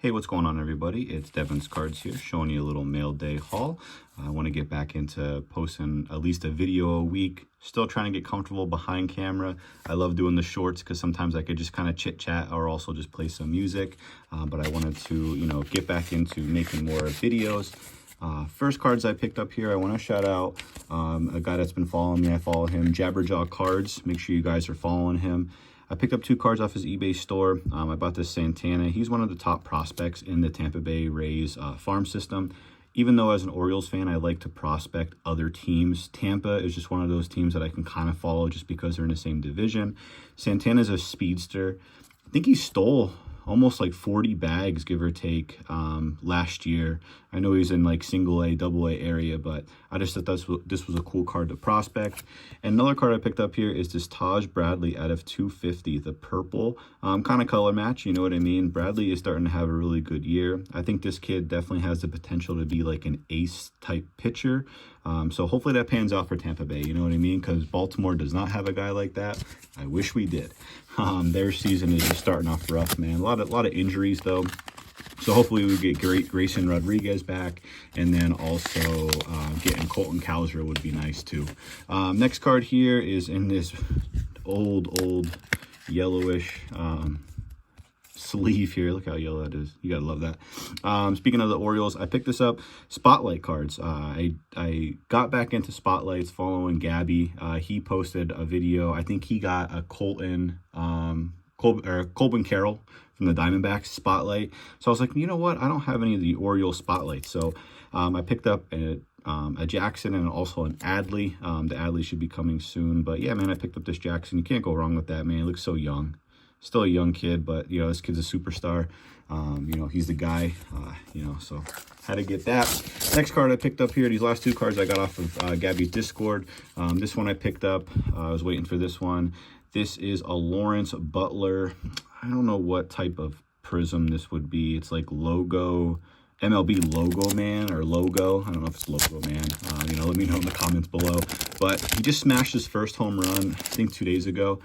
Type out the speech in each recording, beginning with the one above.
Hey, what's going on, everybody? It's DevensCards here, showing you a little mail day haul. I want to get back into posting at least a video a week. Still trying to get comfortable behind camera. I love doing the shorts because sometimes I could just kind of chit chat or also just play some music. But I wanted to, get back into making more videos. First cards I picked up here, I want to shout out a guy that's been following me. I follow him, Jabberjaw Cards. Make sure you guys are following him. I picked up 2 cards off his eBay store. I bought this Santana. He's one of the top prospects in the Tampa Bay Rays farm system. Even though as an Orioles fan, I like to prospect other teams. Tampa is just one of those teams that I can kind of follow just because they're in the same division. Santana's a speedster. I think he stole almost like 40 bags, give or take, last year. I know he's in like single A, double A area, but I just thought this was a cool card to prospect. And another card I picked up here is this Taj Bradley out of 250, the purple, kind of color match, you know what I mean? Bradley is starting to have a really good year. I think this kid definitely has the potential to be like an ace type pitcher. So hopefully that pans out for Tampa Bay, you know what I mean? Because Baltimore does not have a guy like that. I wish we did. Their season is just starting off rough, man. A lot of injuries though. So hopefully we get Grayson Rodriguez back, and then also getting Colton Cowser would be nice too. Next card here is in this old yellowish sleeve here. Look how yellow that is. You gotta love that. Speaking of the Orioles, I picked this up. Spotlight cards. I got back into spotlights following Gabby. He posted a video. I think he got a Colton Carroll from the Diamondbacks spotlight. So I was like, you know what? I don't have any of the Orioles spotlights. So I picked up a Jackson and also an Adley. The Adley should be coming soon. But yeah, man, I picked up this Jackson. You can't go wrong with that, man. He looks so young. Still a young kid, but, this kid's a superstar. He's the guy, so had to get that. Next card I picked up here, these last 2 cards I got off of Gabby's Discord. This one I picked up. I was waiting for this one. This is a Lawrence Butler. I don't know what type of prism this would be. It's like logo, MLB logo man or logo. I don't know if it's logo man. Let me know in the comments below. But he just smashed his first home run, I think 2 days ago.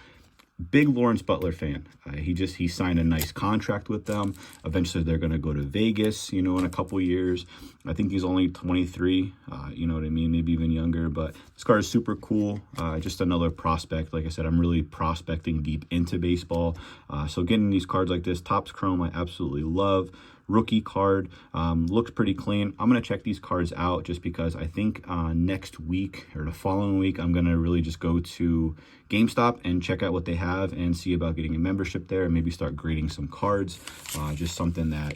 Big Lawrence Butler fan. He signed a nice contract with them. Eventually they're going to go to Vegas, in a couple years. I think he's only 23, you know what I mean? Maybe even younger, but this card is super cool. Just another prospect. Like I said, I'm really prospecting deep into baseball. So getting these cards like this, Topps Chrome, I absolutely love. Rookie card, looks pretty clean. I'm going to check these cards out just because I think next week or the following week, I'm going to really just go to GameStop and check out what they have and see about getting a membership there and maybe start grading some cards. Just something that,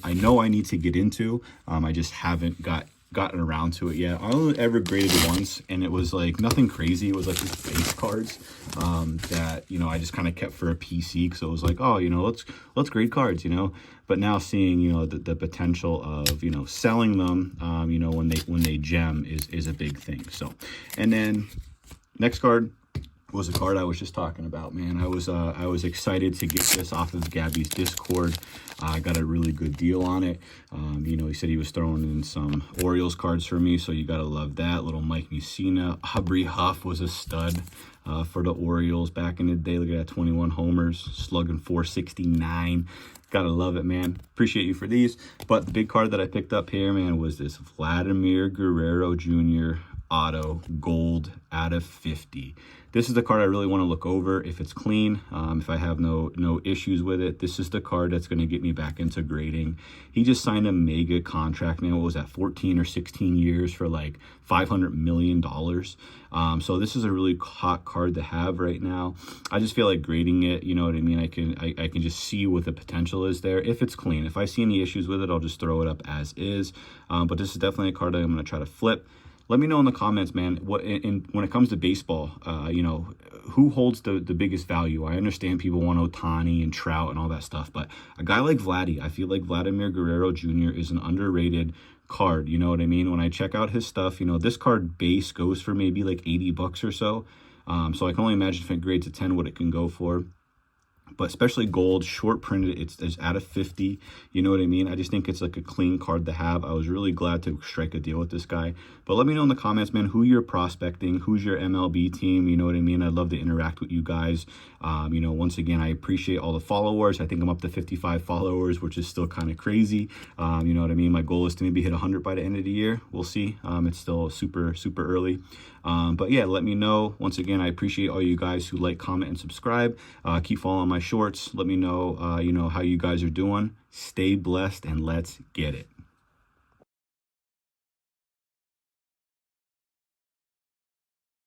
I know I need to get into. I just haven't gotten around to it yet. I only ever graded once, and it was like nothing crazy. It was like just base cards that I just kind of kept for a PC, so it was like, oh, let's grade cards, but now seeing the potential of selling them when they gem is a big thing. So, and then next card was a card I was just talking about, man. I was excited to get this off of Gabby's Discord. I got a really good deal on it. He said he was throwing in some Orioles cards for me, so you gotta love that. Little Mike Mussina. Aubrey Huff was a stud for the Orioles back in the day. Look at that, 21 homers, slugging 469. Gotta love it, man. Appreciate you for these. But the big card that I picked up here, man, was this Vladimir Guerrero Jr. auto gold out of 50. This is the card I really want to look over if it's clean, if I have no issues with it. This is the card that's going to get me back into grading. He just signed a mega contract, man. What was that, 14 or 16 years for like $500 million. So this is a really hot card to have right now. I just feel like grading it, you know what I mean? I can just see what the potential is there if it's clean. If I see any issues with it, I'll just throw it up as is. But this is definitely a card that I'm going to try to flip. Let me know in the comments, man, when it comes to baseball, who holds the biggest value? I understand people want Ohtani and Trout and all that stuff, but a guy like Vladdy, I feel like Vladimir Guerrero Jr. is an underrated card, you know what I mean? When I check out his stuff, this card base goes for maybe like $80 or so. So I can only imagine if it grades a 10 what it can go for. But especially gold, short printed, it's out of 50. You know what I mean? I just think it's like a clean card to have. I was really glad to strike a deal with this guy. But let me know in the comments, man, who you're prospecting, who's your MLB team. You know what I mean? I'd love to interact with you guys. You know, once again, I appreciate all the followers. I think I'm up to 55 followers, which is still kind of crazy. You know what I mean? My goal is to maybe hit 100 by the end of the year. We'll see. It's still super early. But yeah, let me know. Once again, I appreciate all you guys who like, comment, and subscribe. Keep following my shorts. Let me know, you know, how you guys are doing. Stay blessed, and let's get it.